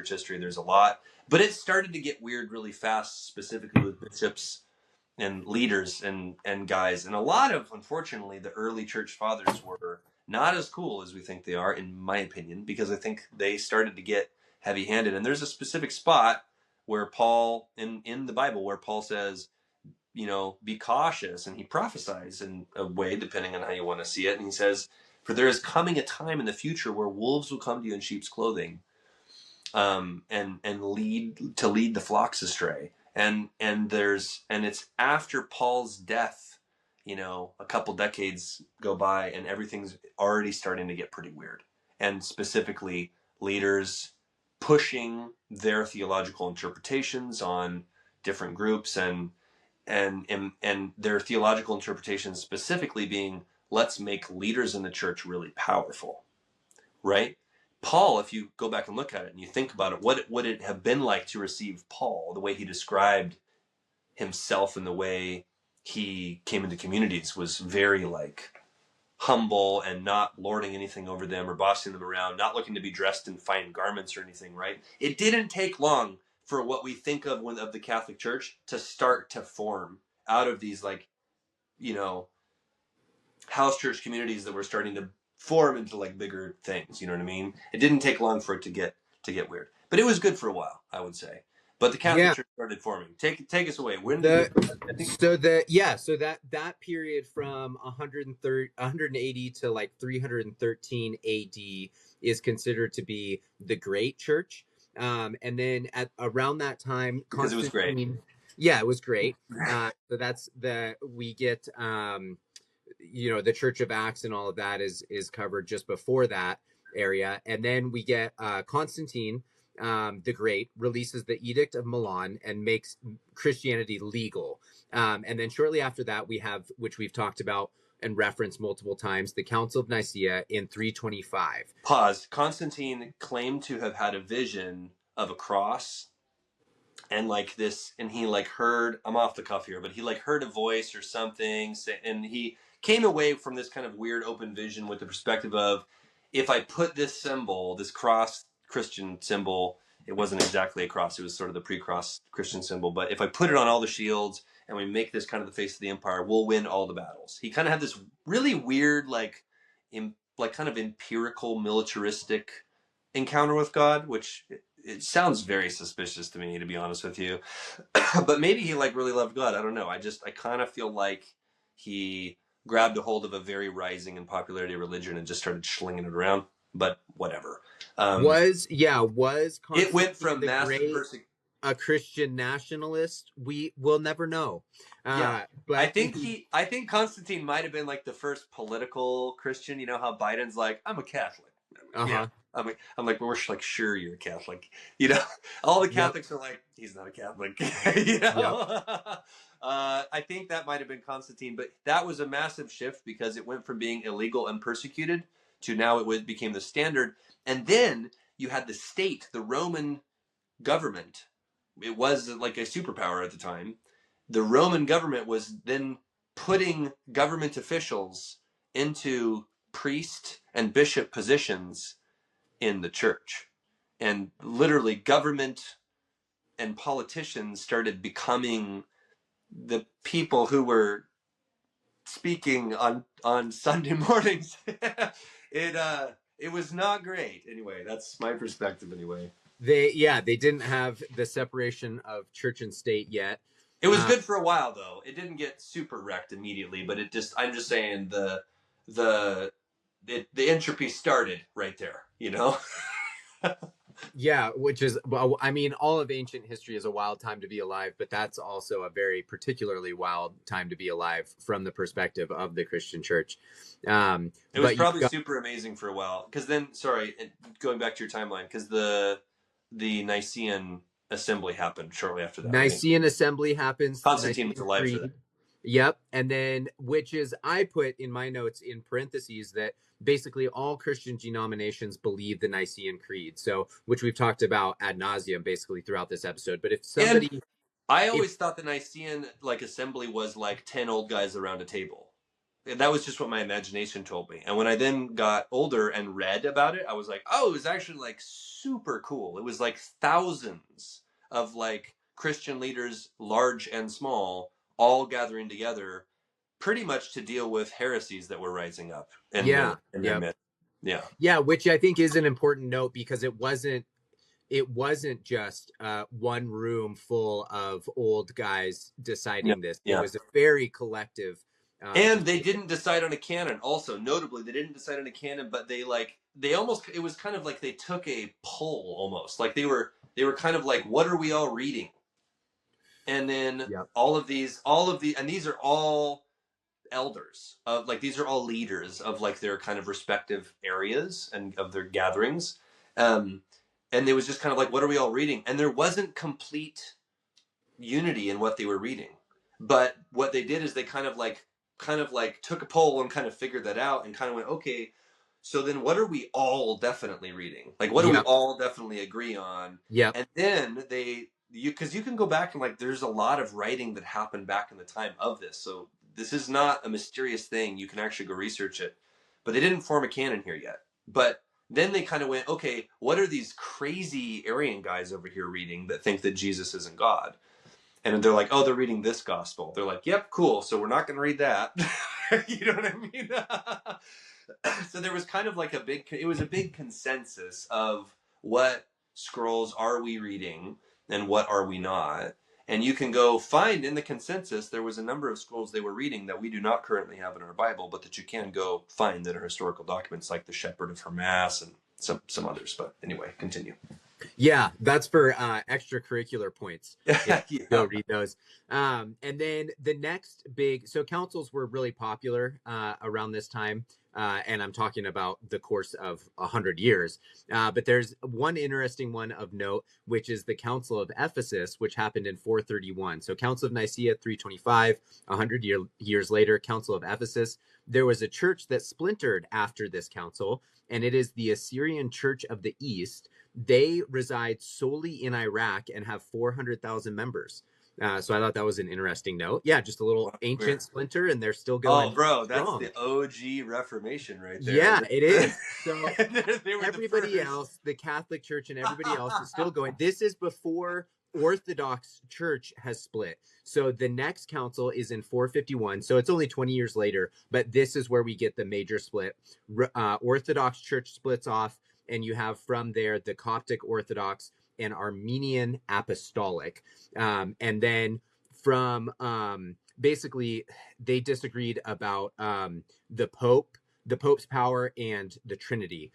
church history. There's a lot, but it started to get weird really fast, specifically with bishops and leaders and guys. And a lot of, unfortunately, the early church fathers were not as cool as we think they are, in my opinion, because I think they started to get heavy-handed. And there's a specific spot where Paul, in the Bible, where Paul says, be cautious, and he prophesies in a way, depending on how you want to see it. And he says, for there is coming a time in the future where wolves will come to you in sheep's clothing, and lead the flocks astray. And it's after Paul's death, a couple decades go by, and everything's already starting to get pretty weird. And specifically, leaders pushing their theological interpretations on different groups, and their theological interpretations specifically being, let's make leaders in the church really powerful, right? Paul, if you go back and look at it and you think about it, what would it have been like to receive Paul, the way he described himself and the way he came into communities was very humble and not lording anything over them or bossing them around, not looking to be dressed in fine garments or anything, right? It didn't take long for what we think of of the Catholic Church to start to form out of these house church communities that were starting to form into bigger things. You know what I mean? It didn't take long for it to get weird, but it was good for a while, I would say. But the Catholic Church started forming. Take us away. When so that period from 180 to 313 AD is considered to be the Great Church. And then at around that time, because it was great. Yeah, it was great. So that's we get the Church of Acts and all of that is covered just before that area, and then we get Constantine the Great releases the Edict of Milan and makes Christianity legal. And then shortly after that, we have, which we've talked about and referenced multiple times, the Council of Nicaea in 325. Pause. Constantine claimed to have had a vision of a cross and and he heard, I'm off the cuff here, but he heard a voice or something, and he came away from this kind of weird open vision with the perspective of, if I put this symbol, this cross Christian symbol, it wasn't exactly a cross, it was sort of the pre-cross Christian symbol, but if I put it on all the shields and we make this kind of the face of the empire, we'll win all the battles. He kind of had this really weird, kind of empirical, militaristic encounter with God, which it sounds very suspicious to me, to be honest with you. But maybe he really loved God. I don't know. I kind of feel like he grabbed a hold of a very rising in popularity religion and just started slinging it around. But whatever. Was it went from massive a Christian nationalist? We'll never know. But I think Constantine might have been the first political Christian. You know how Biden's I'm a Catholic. Yeah. I'm we're sure you're a Catholic. All the Catholics are he's not a Catholic. I think that might have been Constantine, but that was a massive shift because it went from being illegal and persecuted to now it became the standard. And then you had the state, the Roman government. It was a superpower at the time. The Roman government was then putting government officials into priest and bishop positions in the church. And literally government and politicians started becoming the people who were speaking on Sunday mornings. It was not great. Anyway, that's my perspective anyway. They didn't have the separation of church and state yet. It was good for a while though. It didn't get super wrecked immediately, but I'm just saying the entropy started right there, Yeah, which is, well, I mean, all of ancient history is a wild time to be alive, but that's also a very particularly wild time to be alive from the perspective of the Christian church. It was probably super amazing for a while. Because then, sorry, going back to your timeline, because the Nicene Assembly happened shortly after that. Nicene Assembly happens. Constantine was alive for that. Yep. And then, which is, I put in my notes in parentheses that basically all Christian denominations believe the Nicene Creed. So, which we've talked about ad nauseum basically throughout this episode. But if somebody... I always thought the Nicene assembly was 10 old guys around a table. that was just what my imagination told me. And when I then got older and read about it, I was like, oh, it was actually like super cool. It was like thousands of like Christian leaders, large and small, all gathering together pretty much to deal with heresies that were rising up Yeah. in their Yep. midst. Yeah. Yeah, which I think is an important note because it wasn't just one room full of old guys Yeah. deciding this. It Yeah. was a very collective And they decision. didn't decide on a canon. Also, notably, they didn't decide on a canon, but they almost, it was kind of like they took a poll almost. Like they were kind of like, what are we all reading? And then Yep. and these are all elders of like these are all leaders of like their kind of respective areas and of their gatherings. Um, and it was just kind of like, what are we all reading? And there wasn't complete unity in what they were reading. But what they did is they kind of like took a poll and kind of figured that out and kind of went, okay, so then what are we all definitely reading? Like what do we Yep. all definitely agree on? Yep. And then because you can go back and like there's a lot of writing that happened back in the time of this. So this is not a mysterious thing. You can actually go research it. But they didn't form a canon here yet. But then they kind of went, okay, what are these crazy Arian guys over here reading that think that Jesus isn't God? And they're like, oh, they're reading this gospel. They're like, yep, cool. So we're not going to read that. You know what I mean? So there was kind of like it was a big consensus of what scrolls are we reading and what are we not. And you can go find in the consensus, there was a number of scrolls they were reading that we do not currently have in our Bible, but that you can go find that are historical documents like the Shepherd of Hermas and some others. But anyway, continue. Yeah, that's for extracurricular points. Yeah. Go read those. And then the next so councils were really popular around this time. And I'm talking about the course of 100 years. But there's one interesting one of note, which is the Council of Ephesus, which happened in 431. So Council of Nicaea, 325, 100 years later, Council of Ephesus. There was a church that splintered after this council, and it is the Assyrian Church of the East. They reside solely in Iraq and have 400,000 members. So I thought that was an interesting note. Yeah, just a little ancient splinter, and they're still going. Oh, bro, that's strong. the OG Reformation right there. Yeah, it is. So they were everybody else, the Catholic Church and everybody else is still going. This is before Orthodox Church has split. So the next council is in 451. So it's only 20 years later, but this is where we get the major split. Orthodox Church splits off, and you have from there the Coptic Orthodox and Armenian Apostolic. And then from basically they disagreed about the Pope's power and the Trinity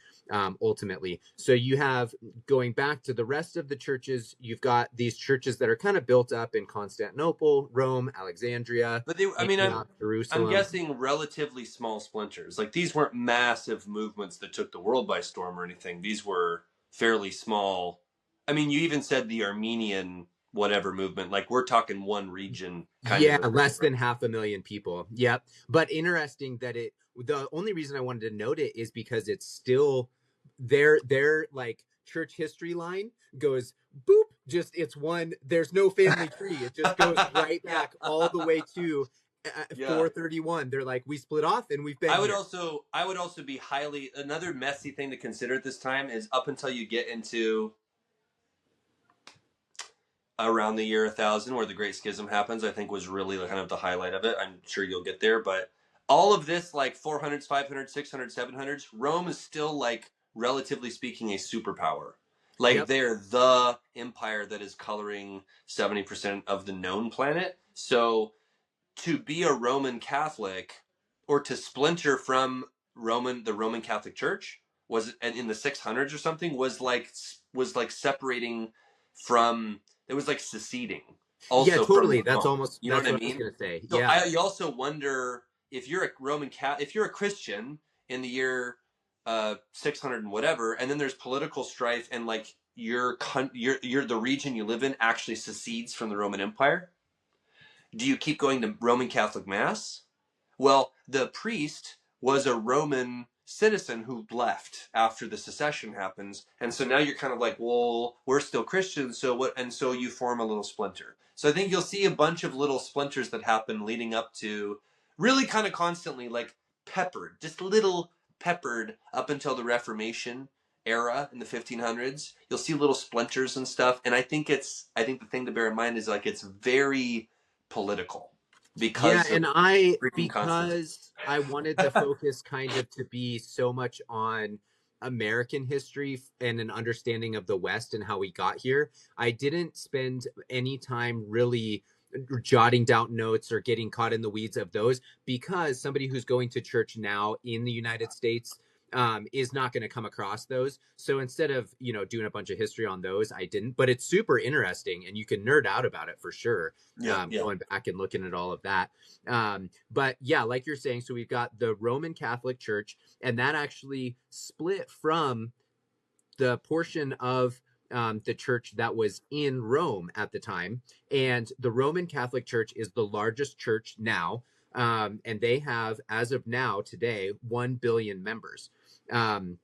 ultimately. So you have, going back to the rest of the churches, you've got these churches that are kind of built up in Constantinople, Rome, Alexandria, but Jerusalem. I'm guessing relatively small splinters. Like these weren't massive movements that took the world by storm or anything. These were fairly small. I mean, you even said the Armenian whatever movement, like we're talking one region kind of. Less than 500,000 people. Yep. But interesting that the only reason I wanted to note it is because it's still their like church history line goes boop, just it's one, there's no family tree. It just goes right back all the way to 431. They're like, we split off and we've been I would also be another messy thing to consider at this time is up until you get into around the year 1000 where the Great Schism happens, I think was really kind of the highlight of it. I'm sure you'll get there, but all of this like 400s, 500s, 600s, 700s, Rome is still like relatively speaking a superpower. Like they're the empire that is coloring 70% of the known planet. So to be a Roman Catholic or to splinter from the Roman Catholic Church was, and in the 600s or something, was like separating from, it was like seceding. Also, yeah, totally. That's almost, you know that's what I mean? I was gonna say. So yeah. I also wonder if you're a if you're a Christian in the year 600 and whatever, and then there's political strife, and like you're the region you live in actually secedes from the Roman Empire. Do you keep going to Roman Catholic Mass? Well, the priest was a Roman citizen who left after the secession happens, and so now you're kind of like, well, we're still Christians, so what? And so you form a little splinter. So I think you'll see a bunch of little splinters that happen leading up to really kind of constantly like peppered, just little peppered up until the Reformation era in the 1500s. You'll see little splinters and stuff, and I think the thing to bear in mind is like it's very political Yeah, because of and I, freaking Constantine. because I wanted the focus kind of to be so much on American history and an understanding of the West and how we got here, I didn't spend any time really jotting down notes or getting caught in the weeds of those, because somebody who's going to church now in the United States is not going to come across those. So instead of, doing a bunch of history on those, I didn't. But it's super interesting, and you can nerd out about it for sure, Yeah, yeah. going back and looking at all of that. But yeah, like you're saying, so we've got the Roman Catholic Church, and that actually split from the portion of the church that was in Rome at the time. And the Roman Catholic Church is the largest church now. And they have, as of now, today, 1 billion members. And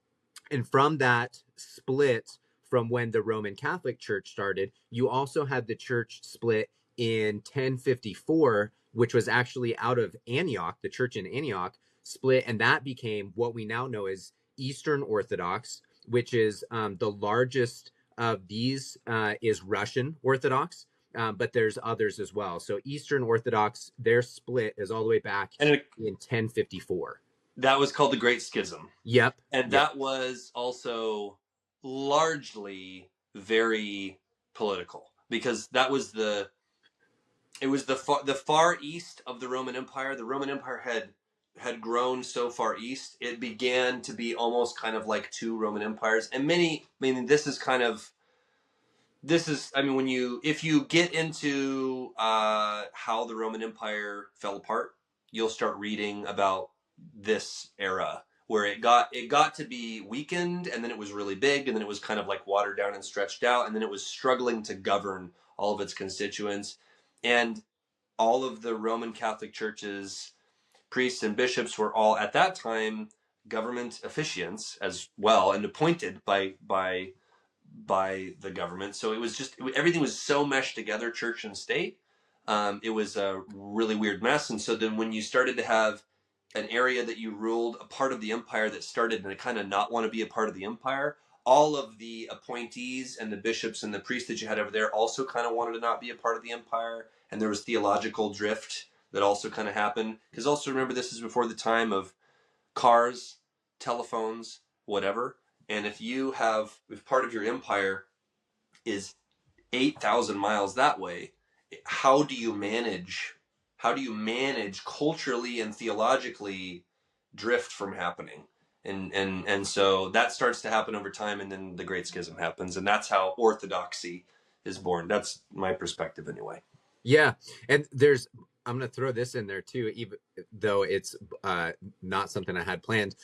from that split, from when the Roman Catholic Church started, you also had the church split in 1054, which was actually out of Antioch, the church in Antioch split, and that became what we now know as Eastern Orthodox, which is the largest of these is Russian Orthodox, but there's others as well. So Eastern Orthodox, their split is all the way back And in 1054. that was called the Great Schism. Yep. And Yep. that was also largely very political because that was the far east of the Roman Empire. The Roman Empire had grown so far east, it began to be almost kind of like two Roman empires. And when you if you get into how the Roman Empire fell apart, you'll start reading about this era where it got to be weakened, and then it was really big, and then it was kind of like watered down and stretched out, and then it was struggling to govern all of its constituents. And all of the Roman Catholic churches, priests and bishops were all at that time government officiants as well, and appointed by the government. So it was just everything was so meshed together, church and state. It was a really weird mess. And so then when you started to have an area that you ruled, a part of the empire that started to kind of not want to be a part of the empire, all of the appointees and the bishops and the priests that you had over there also kind of wanted to not be a part of the empire. And there was theological drift that also kind of happened. Because also remember, this is before the time of cars, telephones, whatever. And if part of your empire is 8,000 miles that way, how do you manage culturally and theologically drift from happening? And so that starts to happen over time, and then the Great Schism happens, and that's how orthodoxy is born. That's my perspective anyway. Yeah, and I'm going to throw this in there too, even though it's not something I had planned.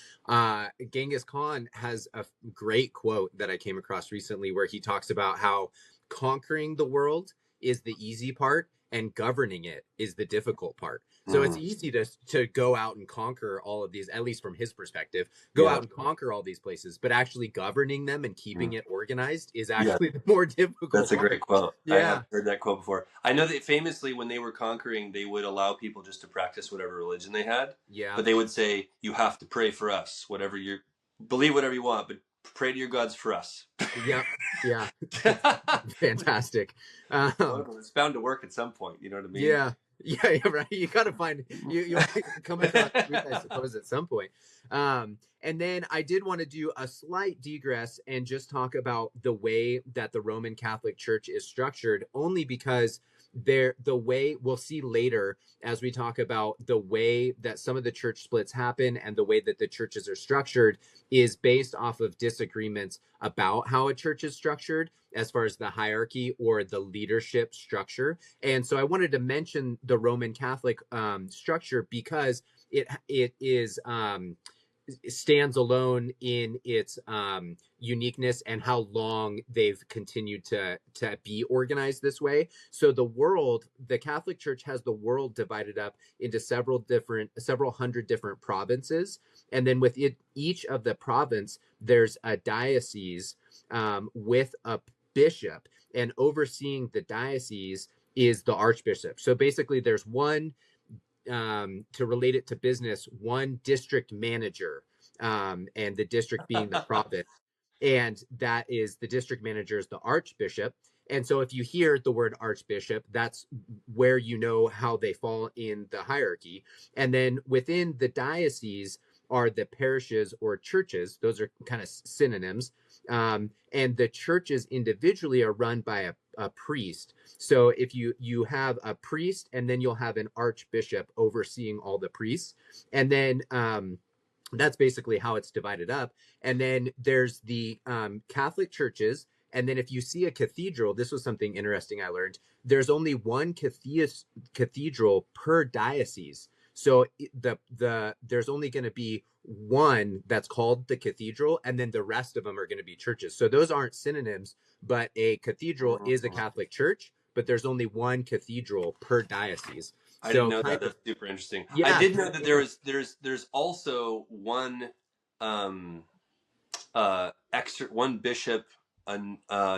Genghis Khan has a great quote that I came across recently where he talks about how conquering the world is the easy part and governing it is the difficult part. So it's easy to go out and conquer all of these, at least from his perspective, out and conquer all these places, but actually governing them and keeping it organized is actually the more difficult That's a part. great quote. Yeah. I have heard that quote before. I know that famously when they were conquering, they would allow people just to practice whatever religion they had. Yeah. But they would say, you have to pray for us, believe whatever you want, but pray to your gods for us. Yep. Yeah. Fantastic. It's bound to work at some point. You know what I mean? Yeah. Yeah, right. You got to find you come across truth, I suppose, at some point. And then I did want to do a slight digress and just talk about the way that the Roman Catholic Church is structured, only because the way we'll see later as we talk about the way that some of the church splits happen and the way that the churches are structured is based off of disagreements about how a church is structured as far as the hierarchy or the leadership structure. And so I wanted to mention the Roman Catholic structure because it stands alone in its uniqueness and how long they've continued to be organized this way. So the Catholic Church has the world divided up into several hundred different provinces, and then within each of the province there's a diocese with a bishop, and overseeing the diocese is the archbishop. So basically there's one to relate it to business, one district manager, and the district being the province. And that is the district manager is the archbishop. And so if you hear the word archbishop, that's where you know how they fall in the hierarchy. And then within the diocese are the parishes or churches. Those are kind of synonyms. And the churches individually are run by a priest. So if you have a priest, and then you'll have an archbishop overseeing all the priests. And then that's basically how it's divided up. And then there's the Catholic churches. And then if you see a cathedral, this was something interesting I learned. There's only one cathedral per diocese. So there's only going to be one that's called the cathedral, and then the rest of them are going to be churches. So those aren't synonyms, but a cathedral is a Catholic church, but there's only one cathedral per diocese. I didn't know that. That's super interesting. Yeah. I did know that there's also one one bishop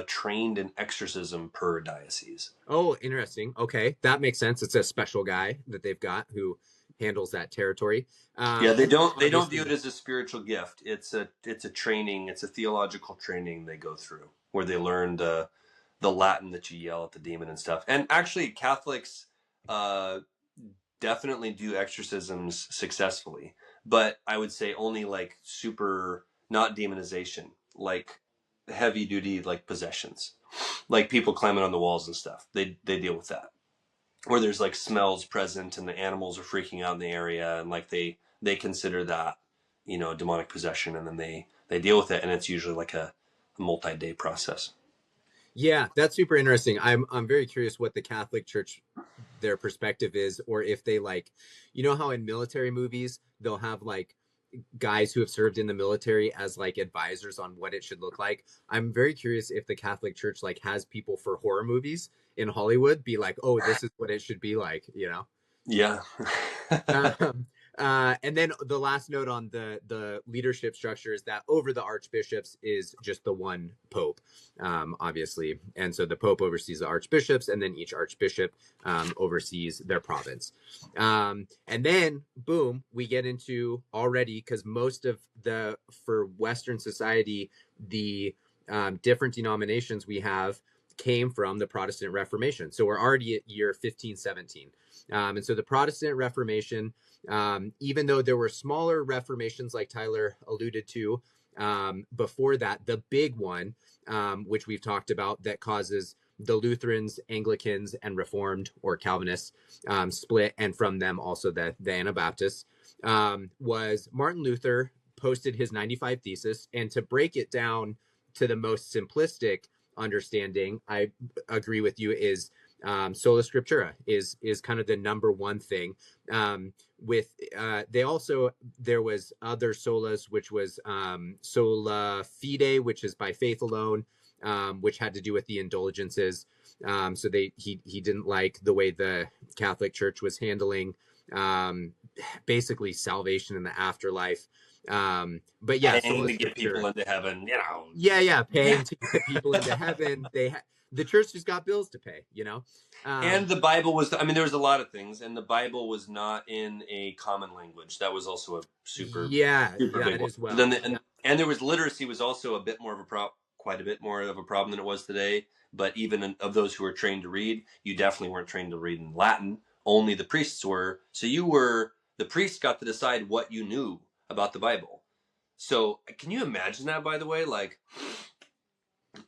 trained in exorcism per diocese. Oh, interesting. Okay, that makes sense. It's a special guy that they've got who handles that territory. Yeah, they don't view it as a spiritual gift. It's a training. It's a theological training they go through where they learn the Latin that you yell at the demon and stuff. And actually, Catholics definitely do exorcisms successfully, but I would say only like super, not demonization, like heavy duty, like possessions, like people climbing on the walls and stuff. They deal with that, where there's like smells present and the animals are freaking out in the area, and like they consider that, you know, demonic possession, and then they deal with it, and it's usually like a multi-day process. Yeah, that's super interesting. I'm very curious what the Catholic Church, their perspective is, or if they like, you know how in military movies they'll have like guys who have served in the military as like advisors on what it should look like. I'm very curious if the Catholic Church like has people for horror movies in Hollywood be like, oh, this is what it should be like, you know? Yeah. And then the last note on the leadership structure is that over the archbishops is just the one pope, obviously. And so the pope oversees the archbishops, and then each archbishop oversees their province. And then, boom, we get into already, because most of for Western society, the different denominations we have came from the Protestant Reformation. So we're already at year 1517. And so the Protestant Reformation, even though there were smaller reformations like Tyler alluded to before that, the big one, which we've talked about, that causes the Lutherans, Anglicans, and Reformed or Calvinists split, and from them also the Anabaptists, was Martin Luther posted his 95 Thesis. And to break it down to the most simplistic understanding, I agree with you, is sola scriptura is kind of the number one thing. There was other solas, which was sola fide, which is by faith alone, which had to do with the indulgences. So he didn't like the way the Catholic Church was handling basically salvation in the afterlife. But yeah, paying to get people into heaven, you know. Paying to get people into heaven. The church just got bills to pay, you know. And the Bible was, there was a lot of things, and the Bible was not in a common language. That was also a super big one. As well. And there was literacy was also quite a bit more of a problem than it was today. But even of those who were trained to read, you definitely weren't trained to read in Latin. Only the priests were. So the priests got to decide what you knew about the Bible. So can you imagine that, by the way? Like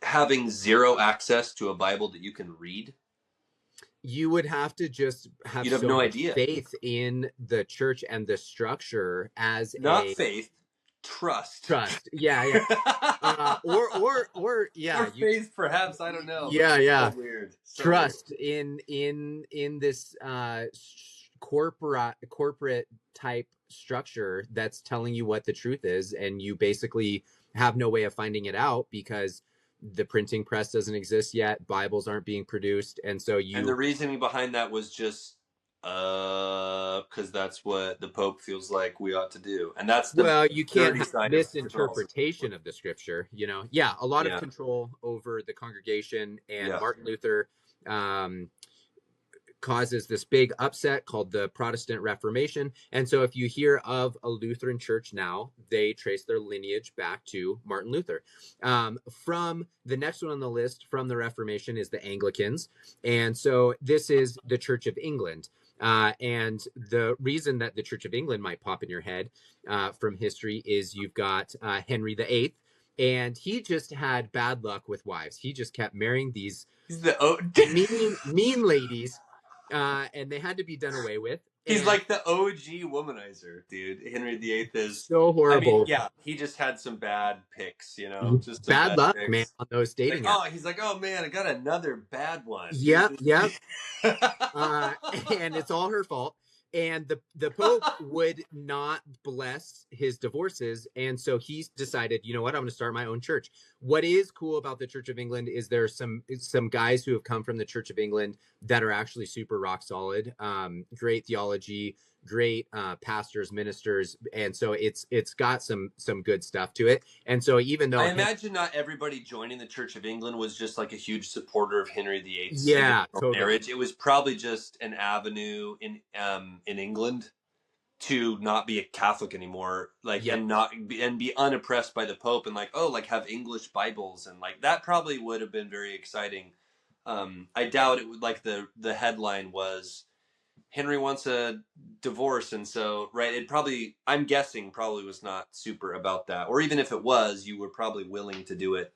having zero access to a Bible that you can read? You would have to just have no idea. Faith in the church and the structure as not faith, trust. Yeah. or faith, perhaps. I don't know. Yeah. So weird. Trust in this corporate type structure that's telling you what the truth is, and you basically have no way of finding it out because the printing press doesn't exist yet, Bibles aren't being produced, and so and the reasoning behind that was just because that's what the Pope feels like we ought to do, and that's you can't have misinterpretation of the scripture, you know. A lot of control over the congregation, and Martin Luther causes this big upset called the Protestant Reformation. And so if you hear of a Lutheran church now, they trace their lineage back to Martin Luther. From the next one on the list from the Reformation is the Anglicans. And so this is the Church of England. And the reason that the Church of England might pop in your head from history is you've got Henry VIII, and he just had bad luck with wives. He just kept marrying these mean ladies, and they had to be done away with. He's like the OG womanizer, dude. Henry VIII is so horrible. I mean, yeah, he just had some bad picks, you know, just bad luck, man, on those dating apps. Oh, he's like, oh man, I got another bad one. Yep. And it's all her fault. And the Pope would not bless his divorces. And so he's decided, you know what, I'm going to start my own church. What is cool about the Church of England is there's some guys who have come from the Church of England that are actually super rock solid, great theology, great pastors, ministers. And so it's got some good stuff to it. And so even though I imagine not everybody joining the Church of England was just like a huge supporter of Henry VIII's totally. marriage. It was probably just an avenue in England to not be a Catholic anymore, like and be unoppressed by the Pope, and like, oh, like have English Bibles, and like that probably would have been very exciting. I doubt it would, like the headline was Henry wants a divorce, and so it probably, I'm guessing, probably was not super about that. Or even if it was, you were probably willing to do it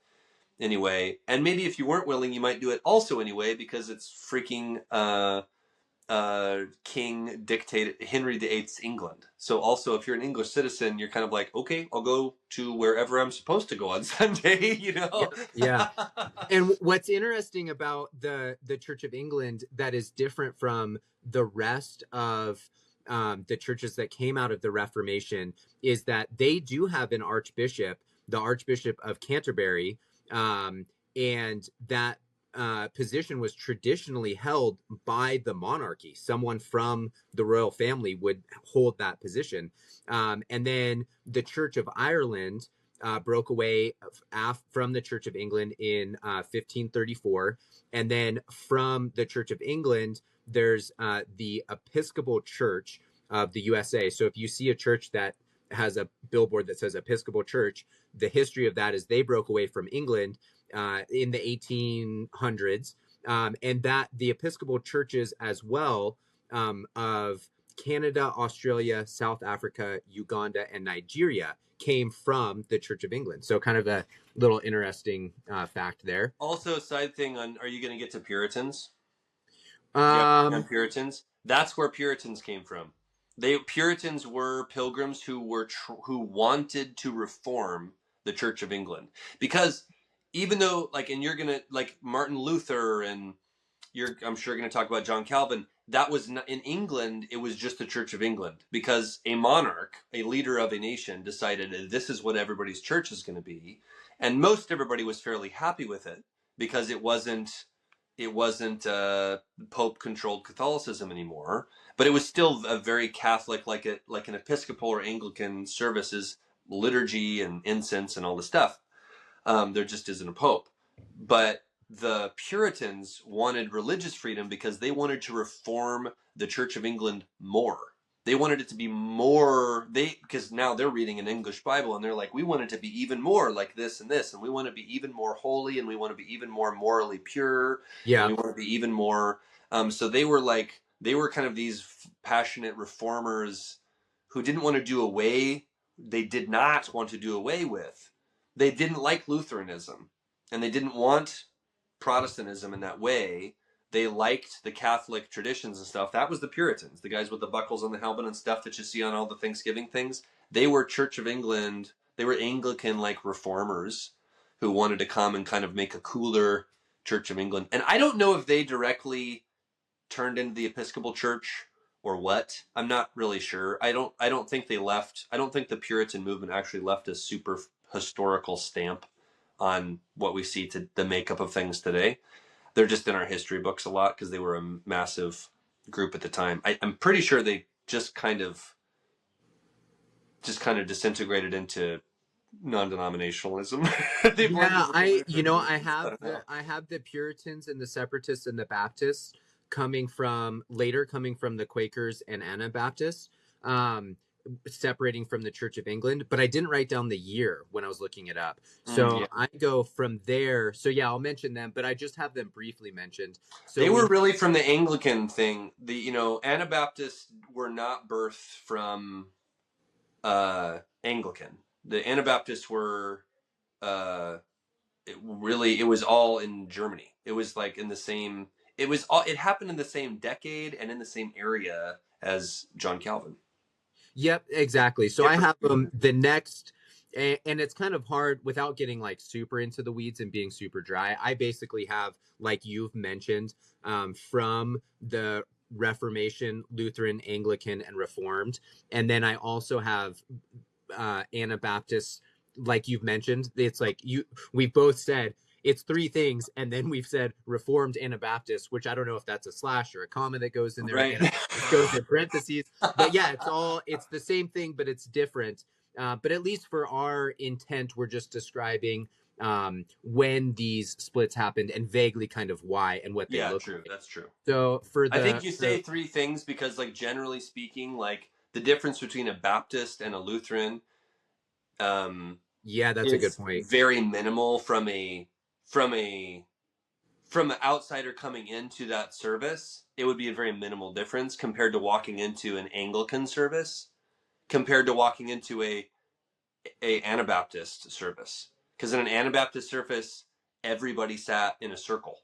anyway. And maybe if you weren't willing, you might do it also anyway because it's freaking king dictated Henry VIII's England. So also, if you're an English citizen, you're kind of like, okay, I'll go to wherever I'm supposed to go on Sunday, you know? Yeah. And what's interesting about the Church of England that is different from the rest of the churches that came out of the Reformation is that they do have an archbishop, the Archbishop of Canterbury, and that position was traditionally held by the monarchy. Someone from the royal family would hold that position. And then the Church of Ireland broke away from the Church of England in 1534. And then from the Church of England, there's the Episcopal Church of the USA. So if you see a church that has a billboard that says Episcopal Church, the history of that is they broke away from England in the 1800s, and that the Episcopal churches as well of Canada, Australia, South Africa, Uganda, and Nigeria came from the Church of England. So kind of a little interesting fact there. Also, a side thing on, are you going to get to Puritans? Puritans? That's where Puritans came from. Puritans were pilgrims who wanted to reform the Church of England, because even though, like, and you're gonna, like, Martin Luther, and I'm sure gonna talk about John Calvin, that was not, in England, it was just the Church of England, because a monarch, a leader of a nation, decided this is what everybody's church is going to be, and most everybody was fairly happy with it because it wasn't Pope controlled Catholicism anymore, but it was still a very Catholic, like an Episcopal or Anglican services, liturgy and incense and all the stuff. There just isn't a Pope. But the Puritans wanted religious freedom because they wanted to reform the Church of England more. They wanted it to be more, because now they're reading an English Bible and they're like, we want it to be even more like this and this, and we want to be even more holy, and we want to be even more morally pure. Yeah. And we want to be even more. So they were kind of these passionate reformers who didn't want to do away. They did not want to do away with. They didn't like Lutheranism, and they didn't want Protestantism in that way. They liked the Catholic traditions and stuff. That was the Puritans, the guys with the buckles on the helmet and stuff that you see on all the Thanksgiving things. They were Church of England. They were Anglican-like reformers who wanted to come and kind of make a cooler Church of England. And I don't know if they directly turned into the Episcopal Church or what. I'm not really sure. I don't think they left. I don't think the Puritan movement actually left a super historical stamp on what we see to the makeup of things today. They're just in our history books a lot because they were a massive group at the time. I'm pretty sure they just kind of disintegrated into non-denominationalism. I have the Puritans and the Separatists and the Baptists coming from the Quakers and Anabaptists, um, separating from the Church of England, but I didn't write down the year when I was looking it up. So Yeah. I go from there. So yeah, I'll mention them, but I just have them briefly mentioned. So They we were really from the Anglican thing. The Anabaptists were not birthed from Anglican. The Anabaptists were uh, it was all in Germany. It was like in the same. It was all. It happened in the same decade and in the same area as John Calvin. Yep, exactly. So I Different. have them the next, and it's kind of hard without getting like super into the weeds and being super dry. I basically have, like you've mentioned, from the Reformation, Lutheran, Anglican, and Reformed. And then I also have Anabaptists, like you've mentioned. It's like we've both said it's three things, and then we've said Reformed Anabaptist, which I don't know if that's a slash or a comma that goes in there, Right. and goes in parentheses. But yeah, it's the same thing, but it's different. But at least for our intent, we're just describing when these splits happened and vaguely kind of why and what they Yeah, look true. like. That's true. So for I think the, you say three things because, like, generally speaking, like the difference between a Baptist and a Lutheran um, yeah, that's a good is point. very minimal from a from an outsider coming into that service. It would be a very minimal difference compared to walking into an Anglican service, compared to walking into a Anabaptist service. Because in an Anabaptist service, everybody sat in a circle.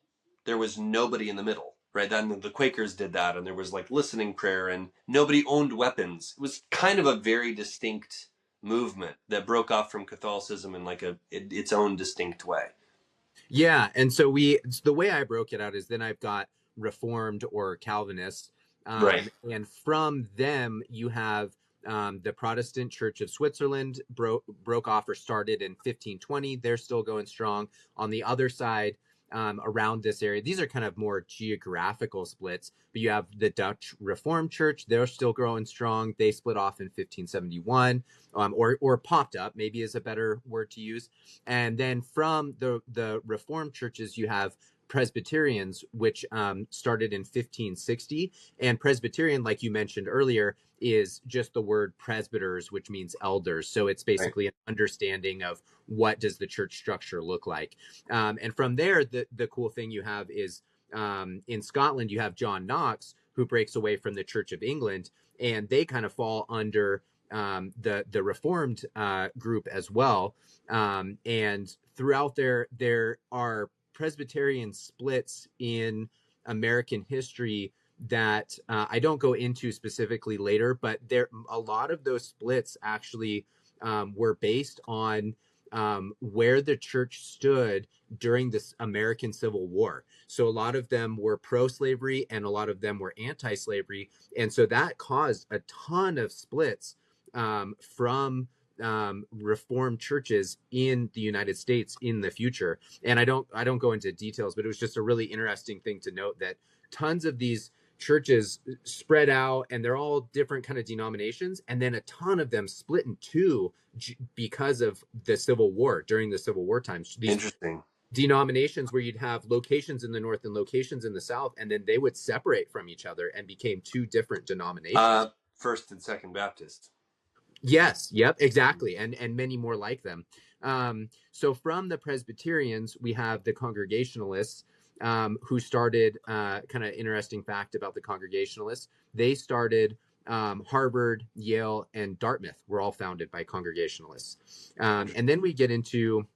There was nobody in the middle, right? Then the Quakers did that, and there was like listening prayer, and nobody owned weapons. It was kind of a very distinct movement that broke off from Catholicism in like its own distinct way. Yeah, and so the way I broke it out is then I've got Reformed or Calvinist, Right. and from them you have the Protestant Church of Switzerland broke off or started in 1520. They're still going strong. On the other side, around this area, these are kind of more geographical splits. But you have the Dutch Reformed Church; they're still growing strong. They split off in 1571, or popped up, maybe is a better word to use. And then from the Reformed churches, you have Presbyterians, which started in 1560. And Presbyterian, like you mentioned earlier, is just the word presbyters, which means elders. So it's Right. basically an understanding of what does the church structure look like. And from there, the cool thing you have is in Scotland, you have John Knox, who breaks away from the Church of England, and they kind of fall under the Reformed group as well. And throughout there are Presbyterian splits in American history that I don't go into specifically later, but there a lot of those splits actually were based on where the church stood during this American Civil War. So a lot of them were pro-slavery and a lot of them were anti-slavery, and so that caused a ton of splits from reformed churches in the United States in the future. And I don't go into details, but it was just a really interesting thing to note that tons of these churches spread out and they're all different kind of denominations, and then a ton of them split in two because of the Civil War. During the Civil War times, these Interesting. denominations where you'd have locations in the north and locations in the south, and then they would separate from each other and became two different denominations. First and Second Baptist. Yes, yep, exactly, and many more like them. So from the Presbyterians, we have the Congregationalists, who started. Kind of interesting fact about the Congregationalists: they started Harvard, Yale, and Dartmouth were all founded by Congregationalists. And then we get into,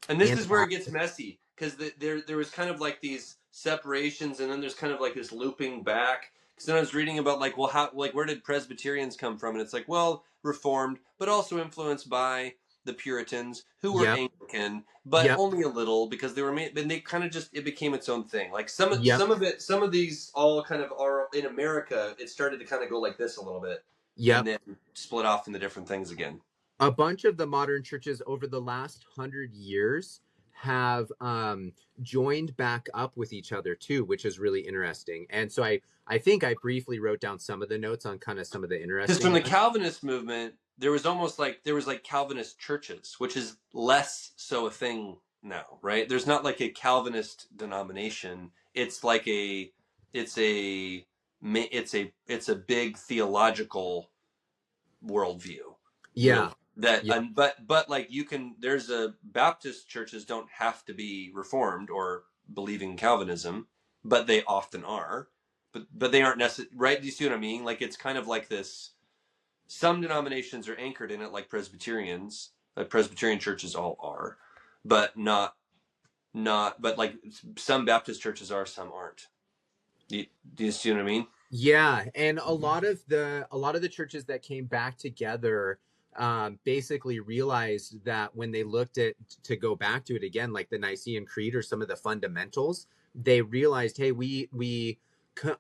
And this is where it gets messy because there was kind of like these separations, and then there's kind of like this looping back. Because then I was reading about like, well, how, like, where did Presbyterians come from? And it's like, well, Reformed, but also influenced by the Puritans, who were yep, Anglican, but yep, only a little because they were made. Then they kind of just it became its own thing. Like yep, some of these all kind of are in America. It started to kind of go like this a little bit, and yep. then split off into different things again. A bunch of the modern churches over the last 100 years have joined back up with each other too, which is really interesting. And so I think I briefly wrote down some of the notes on kind of some of the Because from interesting the ones. Calvinist movement, there was almost like there was like Calvinist churches, which is less so a thing now, right? There's not like a Calvinist denomination. It's like it's a it's a big theological worldview, Yeah. really. That Yeah. and but like you can there's a Baptist churches don't have to be reformed or believing Calvinism, but they often are. But they aren't necessary, right? Do you see what I mean? Like it's kind of like this. Some denominations are anchored in it, like Presbyterians. Like Presbyterian churches all are, but not. But like some Baptist churches are, some aren't. Do you see what I mean? Yeah, and a lot of the churches that came back together basically realized that when they looked at to go back to it again, like the Nicene Creed or some of the fundamentals, they realized, hey, we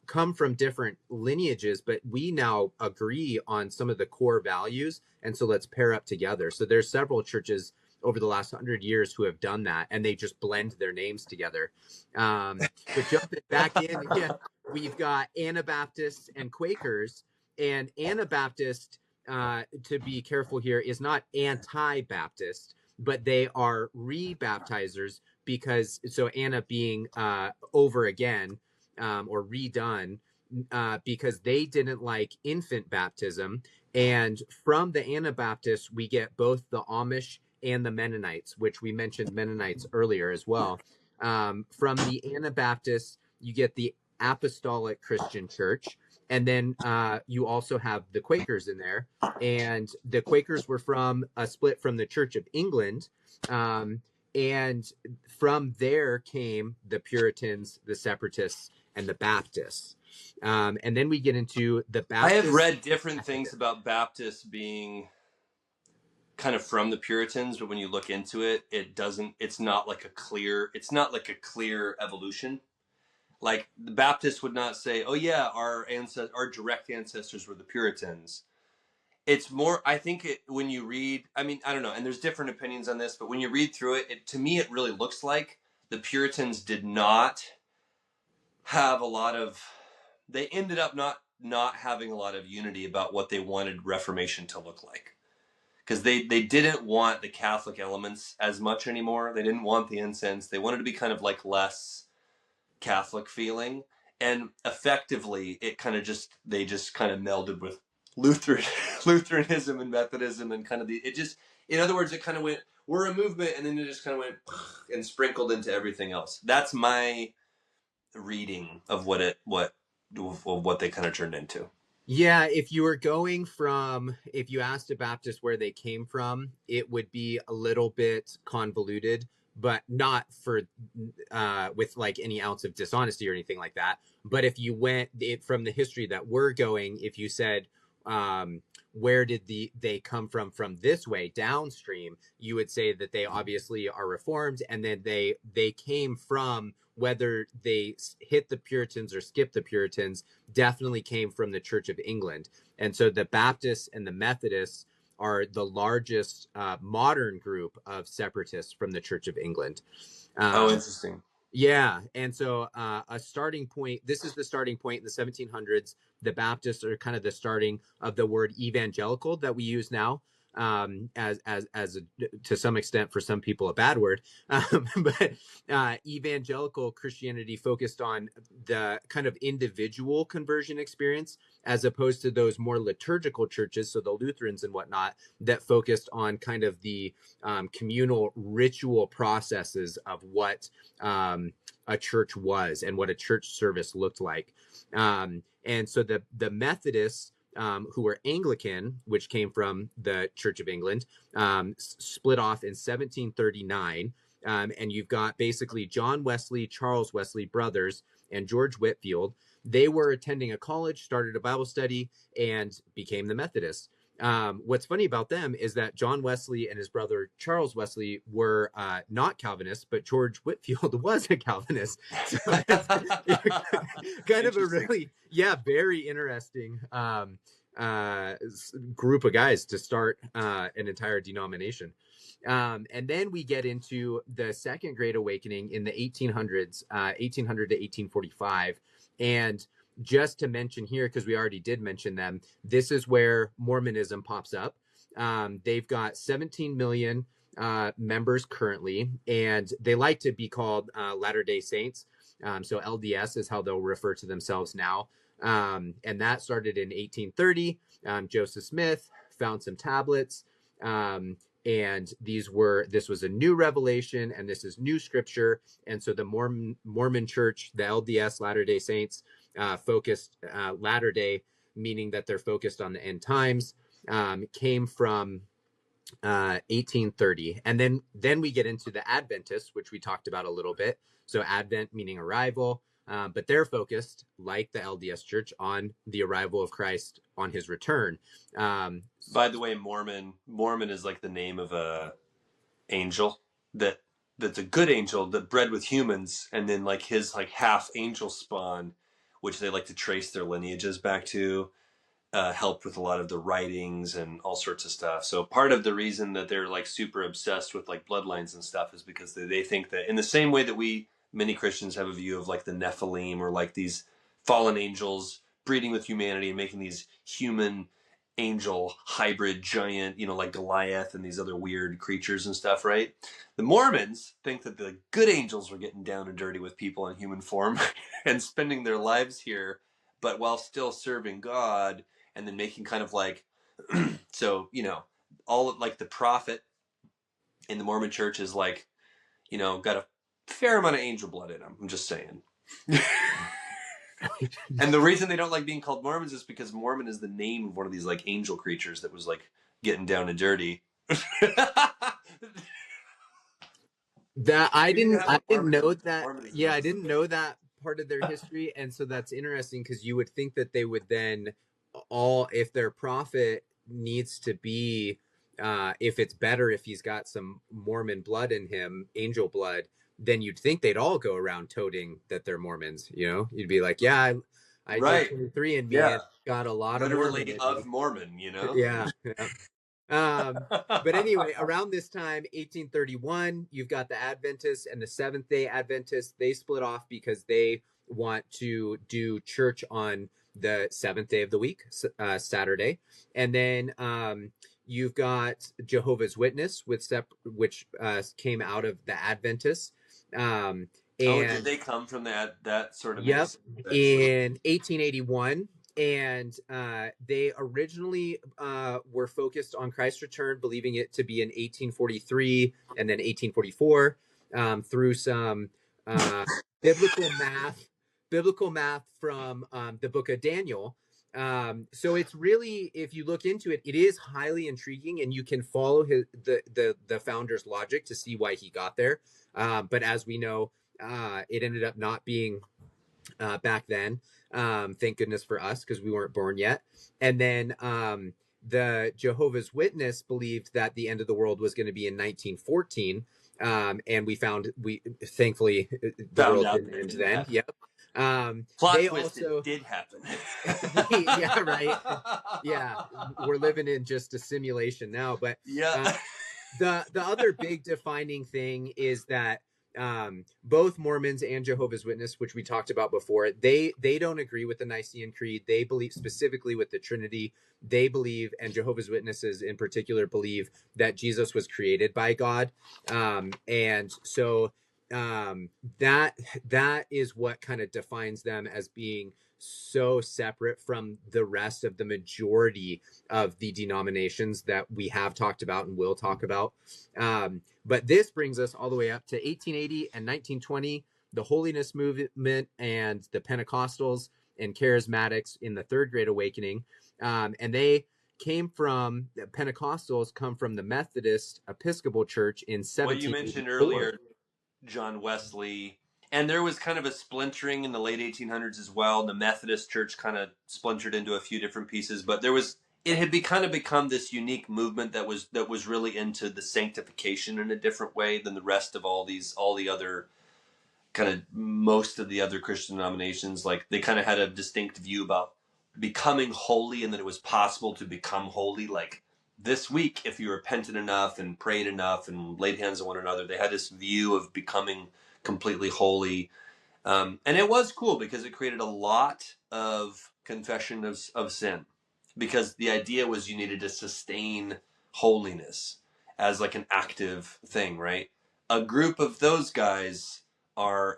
come from different lineages, but we now agree on some of the core values, and so let's pair up together. So there's several churches over the last 100 years who have done that, and they just blend their names together. But jumping back in, yeah, we've got Anabaptists and Quakers, and Anabaptist, to be careful here, is not anti-Baptist, but they are rebaptizers because so Anna being over again or redone because they didn't like infant baptism, and from the Anabaptists we get both the Amish and the Mennonites, which we mentioned Mennonites earlier as well. From the Anabaptists, you get the Apostolic Christian Church. And then you also have the Quakers in there. And the Quakers were from a split from the Church of England. And from there came the Puritans, the Separatists, and the Baptists. And then we get into the I have Baptists. read different things about Baptists being kind of from the Puritans, but when you look into it, it doesn't. It's not like a clear evolution. Like the Baptists would not say, "Oh yeah, our direct ancestors were the Puritans." It's more. I think when you read. I mean, I don't know, and there's different opinions on this, but when you read through it, to me, it really looks like the Puritans did not have a lot of. They ended up not having a lot of unity about what they wanted Reformation to look like, because they didn't want the Catholic elements as much anymore. They didn't want the incense. They wanted to be kind of like less Catholic feeling, and effectively, it kind of just they just kind of melded with Lutheran Lutheranism and Methodism, and kind of it just, in other words, it kind of went, we're a movement, and then it just kind of went and sprinkled into everything else. That's my reading of what they kind of turned into. Yeah, if you were going from, if you asked a Baptist where they came from, it would be a little bit convoluted, but not for with like any ounce of dishonesty or anything like that. But if you went from the history that we're going, if you said, where did they come from this way downstream, you would say that they obviously are Reformed, and then they came from, whether they hit the Puritans or skipped the Puritans, definitely came from the Church of England. And so the Baptists and the Methodists are the largest modern group of separatists from the Church of England. Oh, Um, interesting. yeah, and so a starting point. This is the starting point in the 1700s. The Baptists are kind of the starting of the word evangelical that we use now, to some extent for some people a bad word. But evangelical Christianity focused on the kind of individual conversion experience, as opposed to those more liturgical churches, so the Lutherans and whatnot, that focused on kind of the communal ritual processes of what a church was and what a church service looked like. And so the Methodists, who were Anglican, which came from the Church of England, split off in 1739. And you've got basically John Wesley, Charles Wesley brothers, and George Whitefield. They were attending a college, started a Bible study, and became the Methodists. What's funny about them is that John Wesley and his brother Charles Wesley were not Calvinists, but George Whitefield was a Calvinist. So it's kind of a really, very interesting group of guys to start an entire denomination. And then we get into the Second Great Awakening in the 1800s, 1800 to 1845. And just to mention here, because we already did mention them, this is where Mormonism pops up. They've got 17 million members currently, and they like to be called Latter-day Saints. So LDS is how they'll refer to themselves now. And that started in 1830. Joseph Smith found some tablets. And this was a new revelation, and this is new scripture. And so the Mormon church, the LDS, Latter-day Saints, focused Latter-day, meaning that they're focused on the end times, came from 1830. And then we get into the Adventists, which we talked about a little bit. So Advent meaning arrival, but they're focused, like the LDS church, on the arrival of Christ on his return. By the way, Mormon is like the name of a angel that's a good angel that bred with humans, and then like his like half angel spawn, which they like to trace their lineages back to, helped with a lot of the writings and all sorts of stuff. So part of the reason that they're like super obsessed with like bloodlines and stuff is because they think that in the same way that many Christians have a view of like the Nephilim, or like these fallen angels breeding with humanity and making these human angel hybrid giant, like Goliath and these other weird creatures and stuff, right? The Mormons think that the good angels were getting down and dirty with people in human form and spending their lives here, but while still serving God, and then making kind of like, so, all of like the prophet in the Mormon church is like, got a fair amount of angel blood in him. I'm just saying. And the reason they don't like being called Mormons is because Mormon is the name of one of these like angel creatures that was like getting down and dirty. That I didn't know that. Yeah, I didn't know that part of their history, and so that's interesting, because you would think that they would then if their prophet needs to be, if it's better if he's got some Mormon blood in him, angel blood, then you'd think they'd all go around toting that they're Mormons. You'd be like, yeah, I right. did 23 and me, and got a lot literally of Mormon, Yeah. But anyway, around this time, 1831, you've got the Adventists and the Seventh-day Adventists. They split off because they want to do church on the seventh day of the week, Saturday. And then you've got Jehovah's Witness, which came out of the Adventists. Did they come from that sort of? Yep, in 1881. And they originally were focused on Christ's return, believing it to be in 1843 and then 1844, through some biblical math from the book of Daniel. So it's really, if you look into it, it is highly intriguing, and you can follow the founder's logic to see why he got there. But as we know, it ended up not being back then. Thank goodness for us, because we weren't born yet. And then the Jehovah's Witness believed that the end of the world was going to be in 1914. And we thankfully the world didn't end then. Yep. Plot twist, it did happen. Yeah, right. Yeah, we're living in just a simulation now. But yeah, the other big defining thing is that both Mormons and Jehovah's Witness, which we talked about before, they don't agree with the Nicene Creed. They believe specifically with the Trinity. They believe, and Jehovah's Witnesses in particular believe, that Jesus was created by God. And so that is what kind of defines them as being so separate from the rest of the majority of the denominations that we have talked about and will talk about. But this brings us all the way up to 1880 and 1920, the Holiness Movement and the Pentecostals and Charismatics in the Third Great Awakening. And the Pentecostals come from the Methodist Episcopal Church in 1784. What you mentioned earlier, John Wesley. And there was kind of a splintering in the late 1800s as well. The Methodist Church kind of splintered into a few different pieces, but it had kind of become this unique movement that was really into the sanctification in a different way than the rest of most of the other Christian denominations. Like, they kind of had a distinct view about becoming holy, and that it was possible to become holy. Like, this week, if you repented enough and prayed enough and laid hands on one another, they had this view of becoming completely holy. And it was cool because it created a lot of confession of sin, because the idea was you needed to sustain holiness as like an active thing, right? A group of those guys are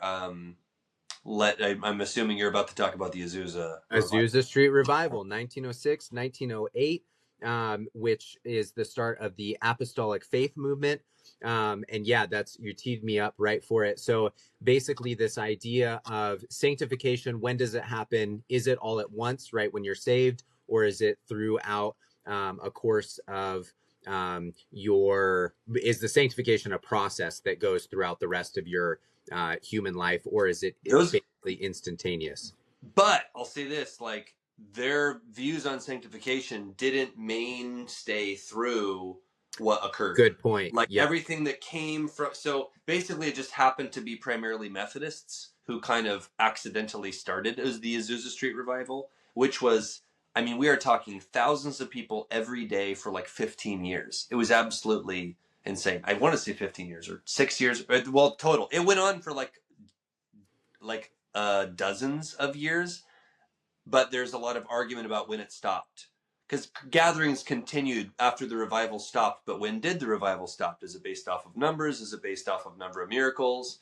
I'm assuming you're about to talk about the Azusa revival. Azusa Street Revival, 1906, 1908, which is the start of the Apostolic Faith Movement. And yeah, you teed me up right for it. So basically, this idea of sanctification, when does it happen? Is it all at once, right, when you're saved, or is it throughout a course of is the sanctification a process that goes throughout the rest of your human life, or is it Those, basically instantaneous? but I'll say this: like their views on sanctification didn't mainstay through what occurred. Good point. Like Yeah. everything that came from, so basically, it just happened to be primarily Methodists who kind of accidentally started as the Azusa Street Revival, which was, I mean, we are talking thousands of people every day for like 15 years. It was absolutely insane. I want to say 15 years or 6 years. Well, total. It went on for like dozens of years, but there's a lot of argument about when it stopped. Because gatherings continued after the revival stopped, but when did the revival stop? Is it based off of numbers? Is it based off of number of miracles?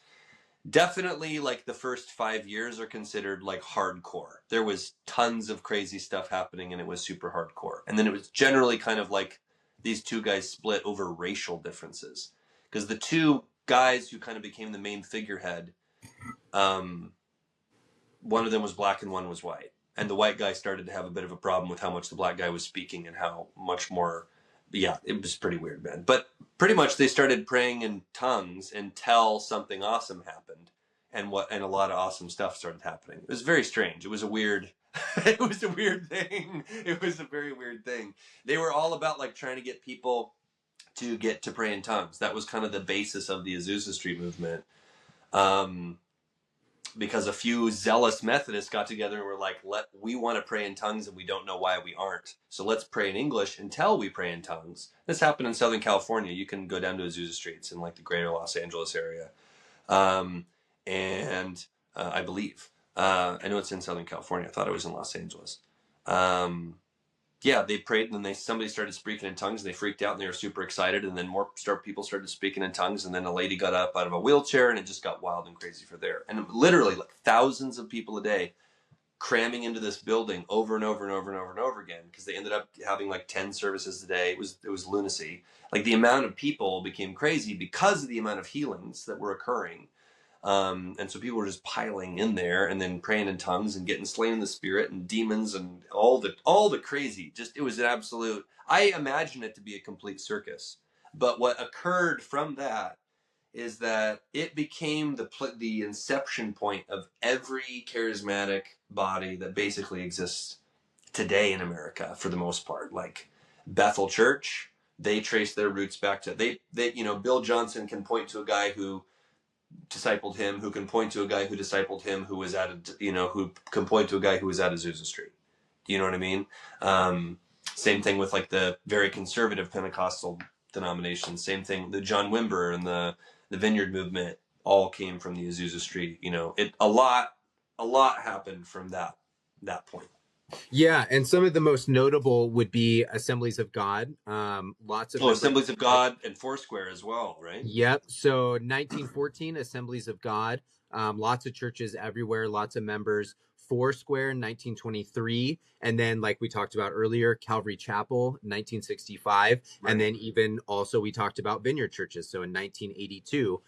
Definitely, like the first 5 years are considered like hardcore. There was tons of crazy stuff happening, and it was super hardcore. And then it was generally kind of like these two guys split over racial differences, because the two guys who kind of became the main figurehead, one of them was black and one was white. And the white guy started to have a bit of a problem with how much the black guy was speaking and how much more. Yeah, it was pretty weird, man. But pretty much they started praying in tongues until something awesome happened, and a lot of awesome stuff started happening. It was very strange. It was a weird. It was a weird thing. It was a very weird thing. They were all about like trying to get people to get to pray in tongues. That was kind of the basis of the Azusa Street movement. Because a few zealous Methodists got together and were like, we want to pray in tongues and we don't know why we aren't. So let's pray in English until we pray in tongues. This happened in Southern California. You can go down to Azusa Streets in like the greater Los Angeles area. And I believe, I know it's in Southern California. I thought it was in Los Angeles. Yeah, they prayed, and then somebody started speaking in tongues, and they freaked out, and they were super excited, and then people started speaking in tongues, and then a lady got up out of a wheelchair, and it just got wild and crazy for there. And literally, like thousands of people a day cramming into this building over and over and over and over and over again, because they ended up having like 10 services a day. It was lunacy. Like the amount of people became crazy because of the amount of healings that were occurring. And so people were just piling in there and then praying in tongues and getting slain in the spirit and demons and all the crazy. Just, it was an absolute, I imagine it to be a complete circus. But what occurred from that is that it became the inception point of every charismatic body that basically exists today in America for the most part. Like Bethel Church, they trace their roots back to they Bill Johnson can point to a guy who discipled him, who can point to a guy who discipled him, who was who can point to a guy who was at Azusa Street. Do you know what I mean? Same thing with like the very conservative Pentecostal denominations. Same thing, the John Wimber and the Vineyard movement all came from the Azusa Street. A lot happened from that point. Yeah, and some of the most notable would be Assemblies of God. Lots of Assemblies of God and Foursquare as well, right? Yep. So 1914, Assemblies of God. Lots of churches everywhere, lots of members. Foursquare in 1923, and then like we talked about earlier, Calvary Chapel 1965, right. And then even also we talked about Vineyard churches. So in 1982,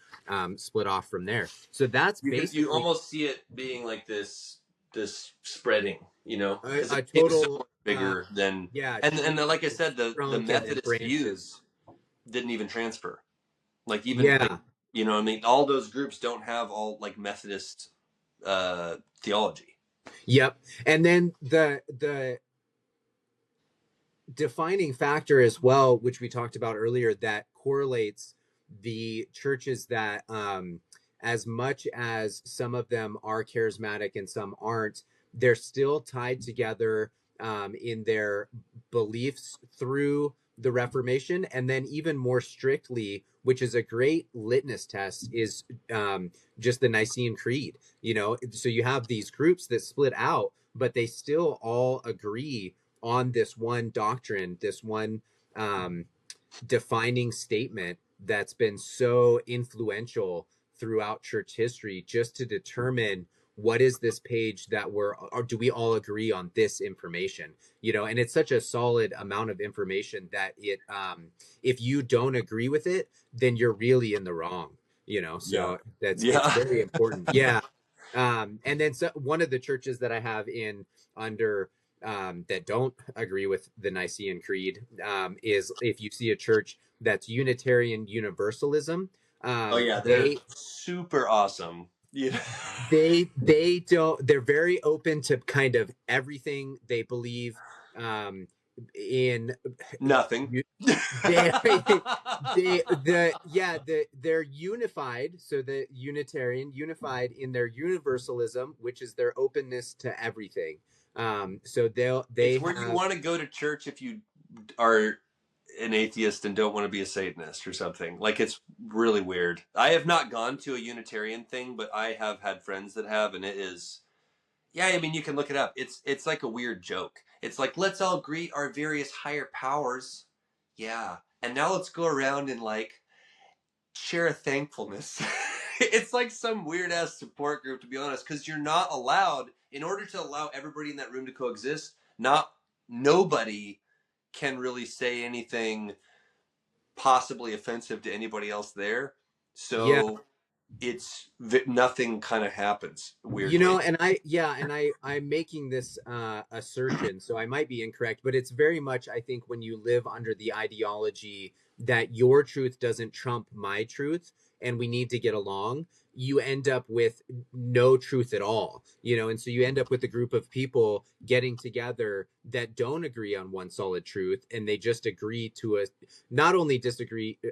split off from there. So that's basically, you almost see it being like this spreading, a total so bigger than and like I said, the Methodist views didn't even transfer. Like even what I mean, all those groups don't have all like Methodist theology. Yep. And then the defining factor as well, which we talked about earlier, that correlates the churches that as much as some of them are charismatic and some aren't, they're still tied together in their beliefs through the Reformation. And then even more strictly, which is a great litmus test, is just the Nicene Creed. So you have these groups that split out, but they still all agree on this one doctrine, this one defining statement that's been so influential throughout church history, just to determine what is this page that we're, or do we all agree on this information? You know, and it's such a solid amount of information that it, if you don't agree with it, then you're really in the wrong, you know. Yeah. So that's, it's Yeah. very important. Yeah. And then so one of the churches that I have in under, that don't agree with the Nicene Creed, is if you see a church that's Unitarian Universalism, Oh yeah, they're they super awesome. Yeah. they don't, they're very open to kind of everything. They believe in Nothing. you, they the yeah they're unified, so the Unitarian unified in their universalism, which is their openness to everything. So they It's where you have, want to go to church if you are an atheist and don't want to be a Satanist or something. Like, it's really weird. I have not gone to a Unitarian thing, but I have had friends that have, and it is, yeah, I mean, you can look it up. It's like a weird joke. It's like, let's all greet our various higher powers. Yeah. And now let's go around and like share a thankfulness. It's like some weird ass support group, to be honest, because you're not allowed, in order to allow everybody in that room to coexist, nobody can really say anything possibly offensive to anybody else there. yeah. So it's nothing kind of happens You know, weirdly. and I, yeah, and I'm making this assertion, so I might be incorrect, but it's very much, I think, when you live under the ideology that your truth doesn't trump my truth and we need to get along, you end up with no truth at all, you know. And so you end up with a group of people getting together that don't agree on one solid truth, and they just agree to a, not only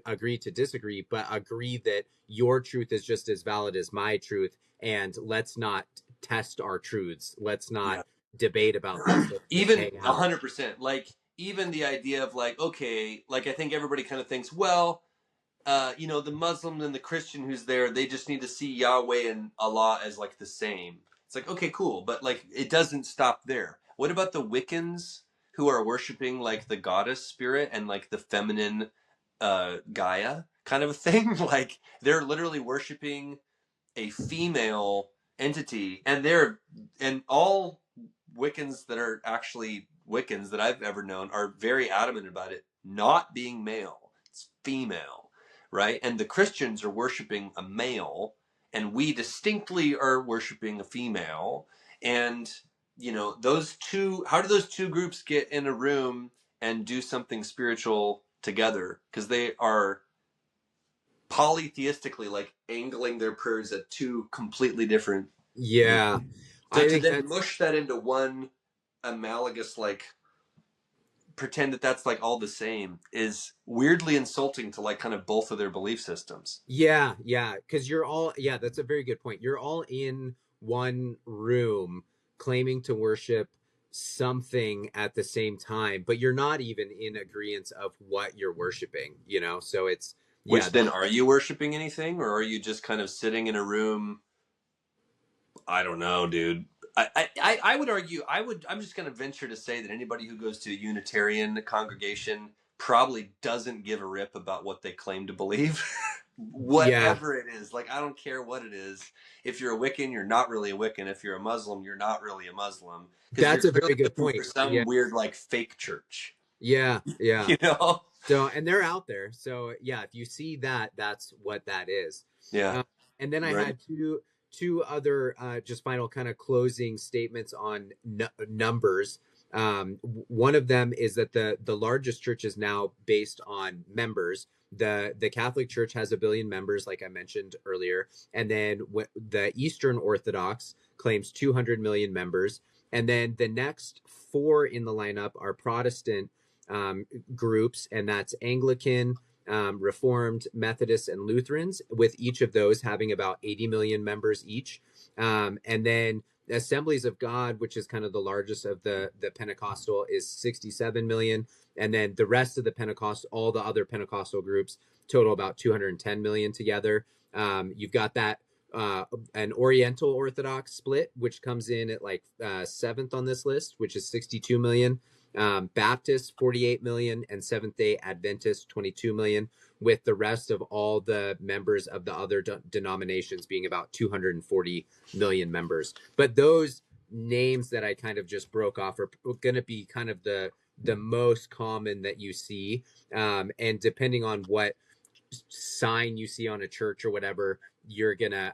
agree to disagree, but agree that your truth is just as valid as my truth, and let's not test our truths. Let's not Yeah. debate about this. Let's just Even hang out. 100%. Like, even the idea of like, okay, like I think everybody kind of thinks, well, the Muslim and the Christian who's there, they just need to see Yahweh and Allah as like the same. It's like, okay, cool, but like it doesn't stop there. What about the Wiccans who are worshiping like the goddess spirit and like the feminine Gaia kind of a thing? Like, they're literally worshiping a female entity, and all Wiccans that are actually Wiccans that I've ever known are very adamant about it not being male. It's female, right? And the Christians are worshiping a male, and we distinctly are worshiping a female. And those two, how do those two groups get in a room and do something spiritual together? Because they are polytheistically like angling their prayers at two completely different groups. Yeah, So I to think then that's, mush that into one analogous, like pretend that that's like all the same, is weirdly insulting to like kind of both of their belief systems. yeah, yeah, because you're all, yeah, that's a very good point. You're all in one room claiming to worship something at the same time, but you're not even in agreement of what you're worshiping, you know. So it's, yeah, Which then, that, are you worshiping anything, or are you just kind of sitting in a room? I don't know, dude. I would argue, I'm just going to venture to say that anybody who goes to a Unitarian congregation probably doesn't give a rip about what they claim to believe. yeah, Whatever it is, like, I don't care what it is. If you're a Wiccan, you're not really a Wiccan. If you're a Muslim, you're not really a Muslim, because you're that's a clearly very good looking for point. some Yeah, weird like fake church. yeah, yeah. you know So, and they're out there. So, yeah, if you see that, that's what that is. yeah, Uh, and then I right. had two other just final kind of closing statements on numbers. One of them is that the largest church is now based on members. The Catholic Church has 1 billion members, like I mentioned earlier, and then the Eastern Orthodox claims 200 million members, and then the next four in the lineup are Protestant groups, and that's Anglican, Reformed, Methodists, and Lutherans, with each of those having about 80 million members each. And then Assemblies of God, which is kind of the largest of the Pentecostal, is 67 million. And then the rest of the Pentecost, all the other Pentecostal groups, total about 210 million together. You've got that an Oriental Orthodox split, which comes in at like seventh on this list, which is 62 million. Baptists 48 million, and Seventh-day Adventists 22 million, with the rest of all the members of the other denominations being about 240 million members. But those names that I kind of just broke off are going to be kind of the most common that you see, and depending on what sign you see on a church or whatever, you're gonna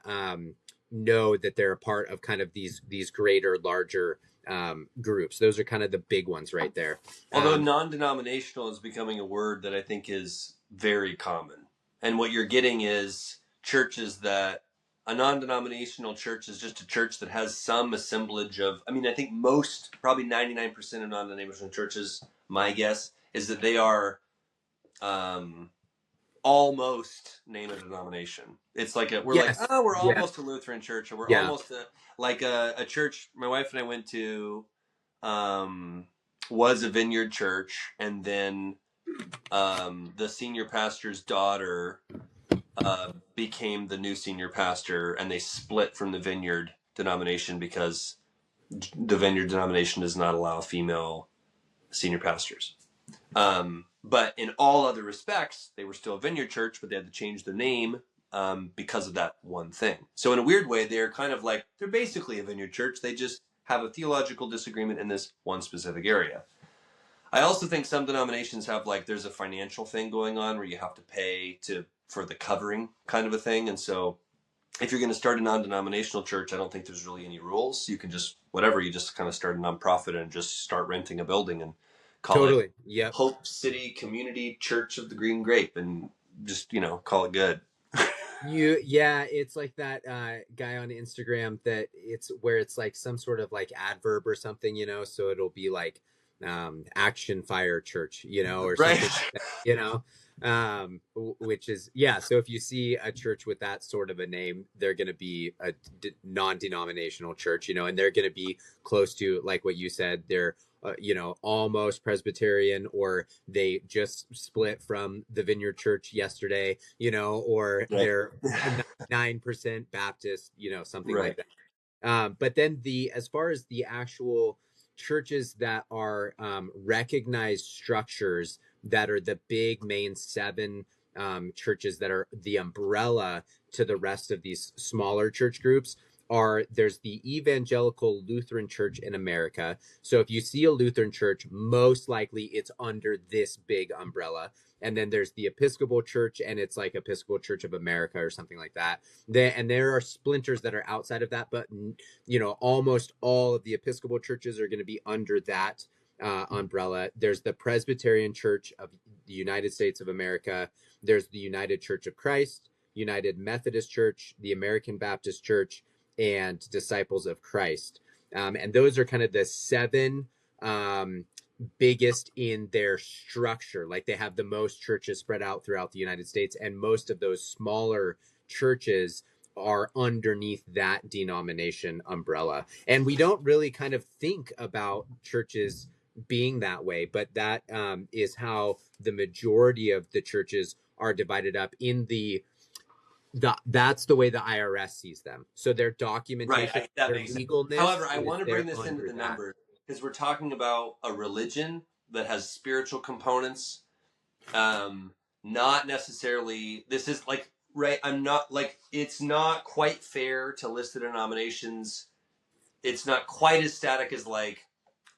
know that they're a part of kind of these greater, larger groups. Those are kind of the big ones right there. Although non-denominational is becoming a word that I think is very common, and what you're getting is churches that a non-denominational church is just a church that has some assemblage of. I mean, I think most, probably 99% of non-denominational churches, my guess is that they are almost name a denomination. It's like we're Yes. like, oh, we're Yeah. almost a Lutheran church, or we're Yeah. almost a church. My wife and I went to was a Vineyard church, and then the senior pastor's daughter became the new senior pastor, and they split from the Vineyard denomination because the Vineyard denomination does not allow female senior pastors. But in all other respects, they were still a Vineyard church, but they had to change their name because of that one thing. So in a weird way, they're kind of like, they're basically a Vineyard church. They just have a theological disagreement in this one specific area. I also think some denominations have, like, there's a financial thing going on where you have to pay for the covering kind of a thing. And so if you're going to start a non-denominational church, I don't think there's really any rules. You can just, whatever, you just kind of start a nonprofit and just start renting a building and call it Hope City Community Church of the Green Grape, and just, call it good. It's like that guy on Instagram that it's where it's like some sort of like adverb or something, so it'll be like Action Fire Church, or something like that, which is, so if you see a church with that sort of a name, they're going to be a non-denominational church, and they're going to be close to, like what you said, they're almost Presbyterian, or they just split from the Vineyard Church yesterday, or they're 9% Baptist, something like that. But then as far as the actual churches that are recognized structures that are the big main 7 churches that are the umbrella to the rest of these smaller church groups, there's the Evangelical Lutheran Church in America. So if you see a Lutheran church, most likely it's under this big umbrella. And then there's the Episcopal Church, and it's like Episcopal Church of America or something like that. And there are splinters that are outside of that, but almost all of the Episcopal churches are going to be under that umbrella. There's the Presbyterian Church of the United States of America. There's the United Church of Christ, United Methodist Church, the American Baptist Church, and Disciples of Christ. And those are kind of the 7 biggest in their structure. Like, they have the most churches spread out throughout the United States, and most of those smaller churches are underneath that denomination umbrella. And we don't really kind of think about churches being that way, but that is how the majority of the churches are divided up in that's the way the IRS sees them. So their documentation, their legalness. However, I want to bring this into the numbers, because we're talking about a religion that has spiritual components. Not necessarily, this is like, right, I'm not like, it's not quite fair to list the denominations. It's not quite as static as like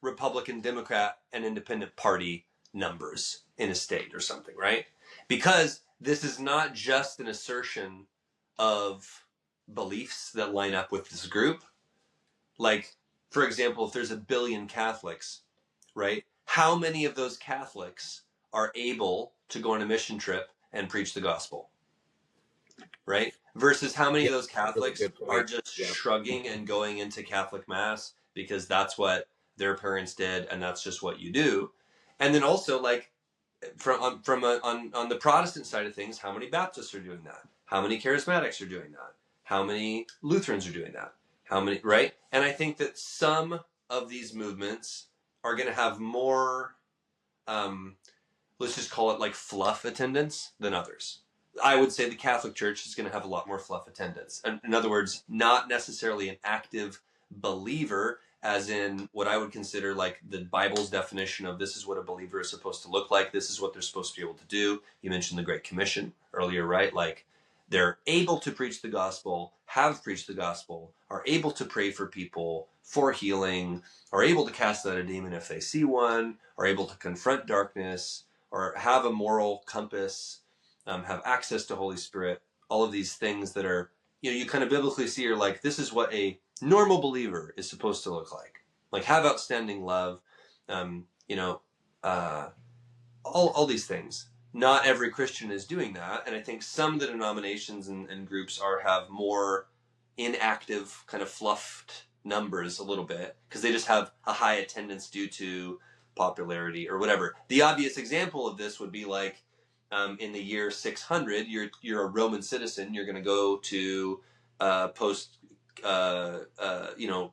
Republican, Democrat, and Independent Party numbers in a state or something, right? Because this is not just an assertion of beliefs that line up with this group. Like, for example, if there's 1 billion Catholics, right? How many of those Catholics are able to go on a mission trip and preach the gospel, right? Versus how many of those Catholics are just shrugging and going into Catholic Mass because that's what their parents did and that's just what you do. And then also, like, on the Protestant side of things, how many Baptists are doing that? How many Charismatics are doing that? How many Lutherans are doing that? How many, right? And I think that some of these movements are going to have more, let's just call it like fluff attendance than others. I would say the Catholic Church is going to have a lot more fluff attendance. In other words, not necessarily an active believer as in what I would consider like the Bible's definition of this is what a believer is supposed to look like. This is what they're supposed to be able to do. You mentioned the Great Commission earlier, right? Like they're able to preach the gospel, have preached the gospel, are able to pray for people for healing, are able to cast out a demon if they see one, are able to confront darkness, or have a moral compass, have access to Holy Spirit. All of these things that are, you kind of biblically see are like, this is what a normal believer is supposed to look like have outstanding love, you know, all these things. Not every Christian is doing that, and I think some of the denominations and groups have more inactive, kind of fluffed numbers a little bit because they just have a high attendance due to popularity or whatever. The obvious example of this would be like in the year 600, you're a Roman citizen. You're going to go to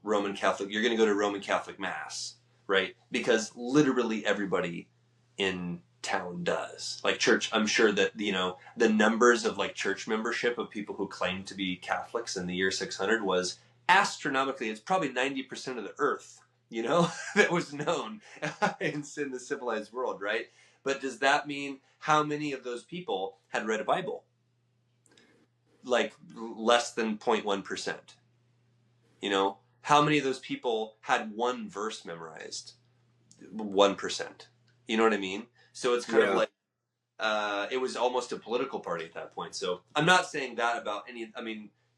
Roman Catholic. You're going to go to Roman Catholic Mass, right? Because literally everybody in town does. Like church, I'm sure that the numbers of like church membership of people who claimed to be Catholics in the year 600 was astronomically. It's probably 90% of the earth, that was known in the civilized world, right? But does that mean how many of those people had read a Bible? Like less than 0.1%. How many of those people had one verse memorized? 1%. You know what I mean? So it's kind of like it was almost a political party at that point. So I'm not saying that about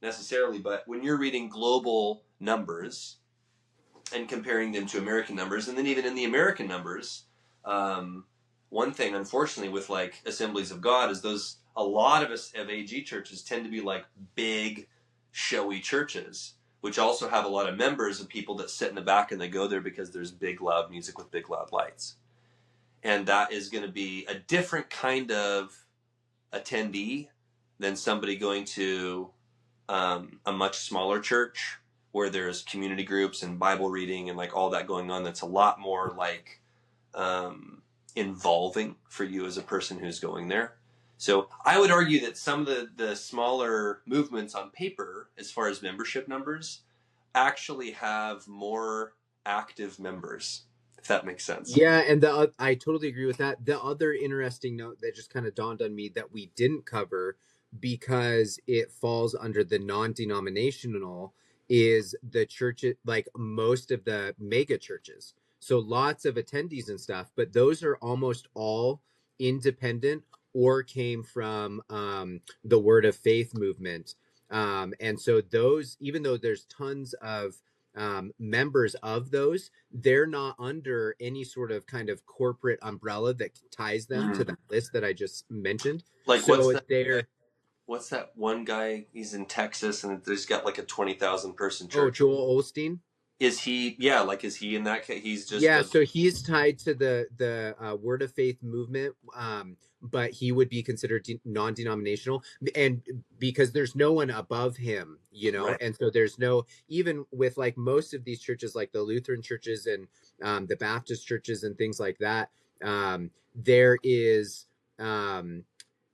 necessarily, but when you're reading global numbers and comparing them to American numbers, and then even in the American numbers, one thing, unfortunately, with like Assemblies of God is a lot of AG churches tend to be like big, showy churches, which also have a lot of members of people that sit in the back and they go there because there's big, loud music with big, loud lights. And that is going to be a different kind of attendee than somebody going to a much smaller church where there's community groups and Bible reading and like all that going on. That's a lot more like involving for you as a person who's going there. So I would argue that some of the smaller movements on paper, as far as membership numbers, actually have more active members, if that makes sense. Yeah, and I totally agree with that. The other interesting note that just kind of dawned on me that we didn't cover because it falls under the non-denominational is the church, like most of the mega churches. So lots of attendees and stuff, but those are almost all independent or came from the Word of Faith movement. And so those, even though there's tons of members of those, they're not under any sort of kind of corporate umbrella that ties them to that list that I just mentioned. Like so what's that one guy? He's in Texas and he's got like a 20,000 person church. Oh, Joel Osteen. Is he? Yeah, like is he in that case? He's just so he's tied to the Word of Faith movement, but he would be considered non-denominational, and because there's no one above him, right. And so there's no, even with like most of these churches, like the Lutheran churches and the Baptist churches and things like that, there is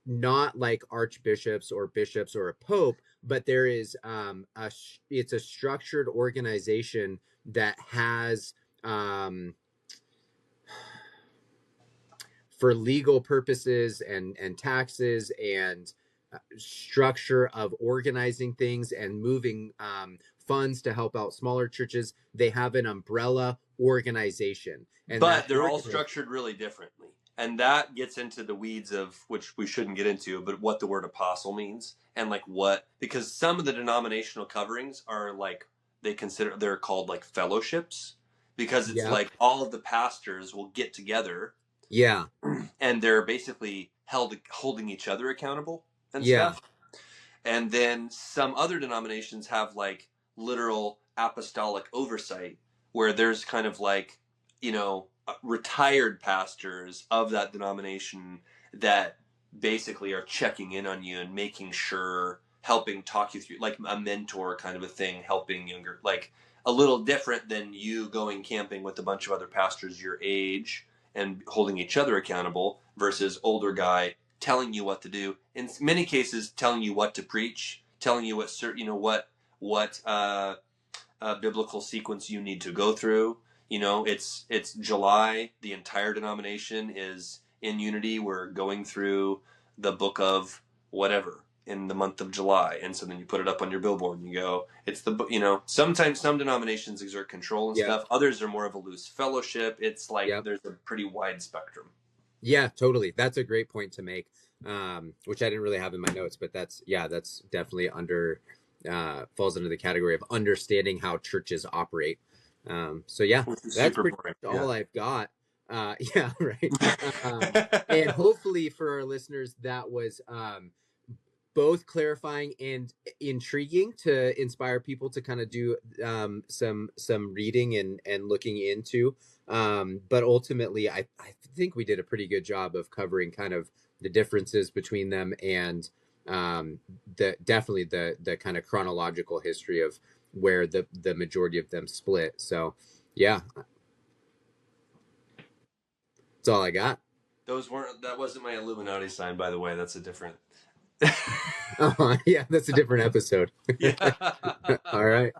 not like archbishops or bishops or a pope, but there is it's a structured organization that has for legal purposes and taxes and structure of organizing things and moving funds to help out smaller churches, they have an umbrella organization, but they're all structured really differently. And that gets into the weeds of, which we shouldn't get into, but what the word apostle means and like because some of the denominational coverings are like, they're called like fellowships because it's like all of the pastors will get together. Yeah. And they're basically holding each other accountable and stuff. And then some other denominations have like literal apostolic oversight where there's kind of like, retired pastors of that denomination that basically are checking in on you and making sure, helping talk you through, like a mentor kind of a thing, helping younger, like a little different than you going camping with a bunch of other pastors your age and holding each other accountable versus older guy telling you what to do. In many cases, telling you what to preach, telling you what biblical sequence you need to go through. You know, it's July. The entire denomination is in unity. We're going through the book of whatever in the month of July, and so then you put it up on your billboard and you go, it's the book. You know, sometimes some denominations exert control and Yeah. stuff. Others are more of a loose fellowship. It's like Yep. there's a pretty wide spectrum. Yeah, totally. That's a great point to make, which I didn't really have in my notes, but that's definitely falls under the category of understanding how churches operate. So yeah, that's pretty much all I've got. Yeah, right. And hopefully for our listeners, that was both clarifying and intriguing to inspire people to kind of do some reading and looking into. But ultimately, I think we did a pretty good job of covering kind of the differences between them and definitely the kind of chronological history of where the majority of them split. So yeah, that's all I got. That wasn't my Illuminati sign, by the way. That's a different. Yeah, that's a different episode. Yeah. All right.